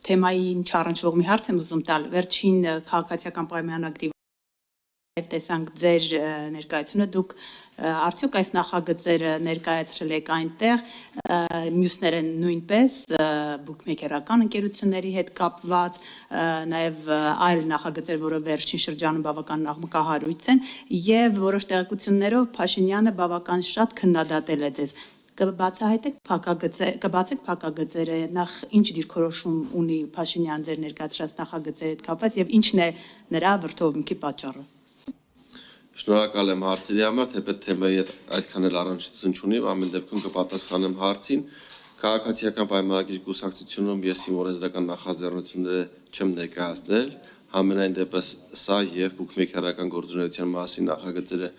թեմային չառնչվող մի հարց եմ ուզում տալ, վերջին քաղաքացիական պայմանագրի եւ տեսանք ձեր ներկայությունը, դուք արդյոք այս նախագծերը ներկայացրել եք այնտեղ, մյուսները նույնպես բուքմեյքերական ընկերությունների հետ կապված, նաեւ այլ նախագծեր, որը վերջին շրջանում բավական աղմկահարույց են, եւ որոշ տեղեկություններով Փաշինյանը բավական շատ քննադատել է ձեզ։ Կբացահայտեք փակագծերը, նախ ինչ դիրքորոշում ունի Փաշինյանը ձեր ներկայացրած նախագծերի հետ կապված եւ ինչն է նրա վրդովմունքի պատճառը։ Շնորհակալ եմ հարցերի համար, թեպետ թեմայի հետ այդքան էլ առնչություն չունի, ամեն դեպքում կպատասխանեմ հարցին։ Քաղաքացիական պայմանագրի կուսակցությունում ես իմ օրենսդրական նախաձեռնությունները չեմ ներկայացնել, համենայն դեպս սա եւ բուքմեյքերական գործունեության մասին նախագծերը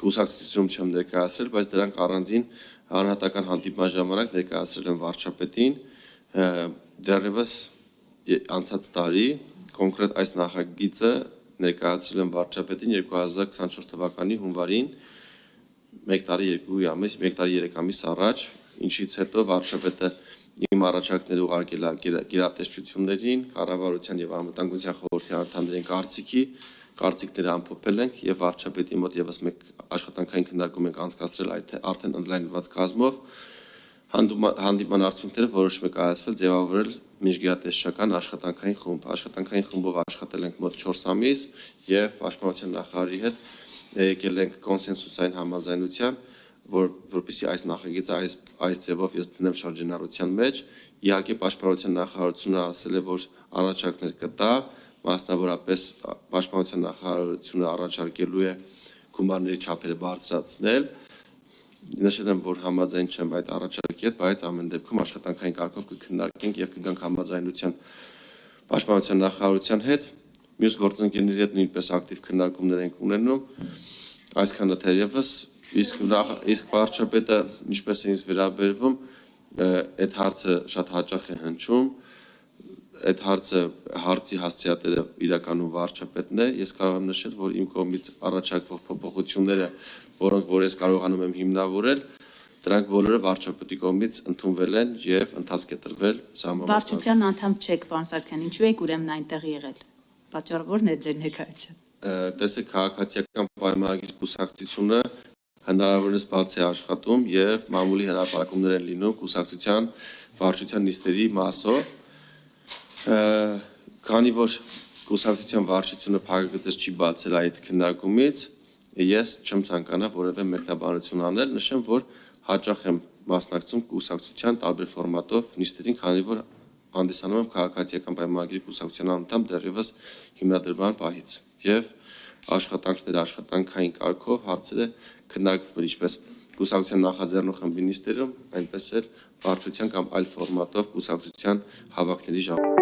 կուսակցությունում չեմ ներկայացրել, բայց դրանք առանձին անհատական հանդիպման ժամանակ ներկայացրել եմ վարչապետին, դեռևս անցած տարի կոնկրետ այս նախագիծը ներկայացրել եմ վարչապետին 2024 թվականի հունվարին, 1 տարի 3 ամիս առաջ, ինչից հետո վարչապետը իմ առաջարկները ուղարկել է գերատեսչություններին, կառավարության եւ անվտանգության խորհրդի անդամներին կարծիքները ամփոփել ենք եւ վարչապետի մոտ եւս մեկ աշխատանքային քննարկում ենք անցկացրել արդեն ընդլայնված կազմով հանդիպման արդյունքները որոշում է կայացվել ձևավորել միջգերատեսչական աշխատանքային խումբ։ Աշխատանքային խմբով աշխատել ենք մոտ 4 ամիս եւ պաշտպանության նախարարի հետ եկել ենք կոնսենսուսային համաձայնության, որպեսզի այս նախագիծը այս ձևով ես դնեմ շրջանառության մեջ։ Իհարկե պաշտպանության նախարարությունը ասել է, որ առաջարկներ կտա, մասնավորապես պաշտպանության նախարարությունը առաջարկելու է գումարների չափերը բարձրացնել։ Նշել եմ, որ համաձայն չեմ այդ առաջարկի հետ, բայց ամեն դեպքում աշխատանքային կարգով կքննարկենք եւ կգանք համաձայնության պաշտպանության նախարարության հետ, մյուս գործընկերների հետ նույնպես ակտիվ քննարկումներ ենք ունենում, այսքանը թերևս, իսկ վարչապետը ինչպես է ինձ վերաբերվում, այդ հարցը շատ հաճախ է հնչում, այդ հարցի հասցեատերը իրականում վարչապետն է, ես կարող եմ նշել, որ իմ կողմից առաջարկվող փոփոխությունները, որոնք որ ես կարողանում եմ հիմնավորել, դրանք բոլորը վարչապետի կողմից ընդունվել են եւ ընթացք է տրվել սահմանված։ Վարչության անդամ չեք, պարոն Սարգսյան, ինչու եք ուրեմն այնտեղ եղել։ Պատճառը ո՞րն է ձեր ներկայացումը։ Տեսեք, քաղաքացիական պայմանագրի կուսակցությունը հնարավորինս բաց է աշխատում եւ մամուլի հրապարակումներ են լինում կուսակցության վարչության նիստերի մասով։ Քանի որ կուսակցության վարչությունը փակագծեր չի բացել այդ քննարկումից, ես չեմ ցանկանա որևէ մեկնաբանություն անել, նշեմ, որ հաճախ եմ մասնակցում կուսակցության տարբեր ֆորմատով նիստերին, քանի որ հանդիսանում եմ քաղաքացիական պայմանագրի կուսակցության անդամ դեռևս հիմնադրման պահից եւ աշխատանքային կարգով հարցերը քննարկվում են ինչպես կուսակցության նախաձեռնող խմբի նիստերում, այնպես էլ վարչության կամ այլ ֆորմատով կուսակցության հավաքների ժամանակ։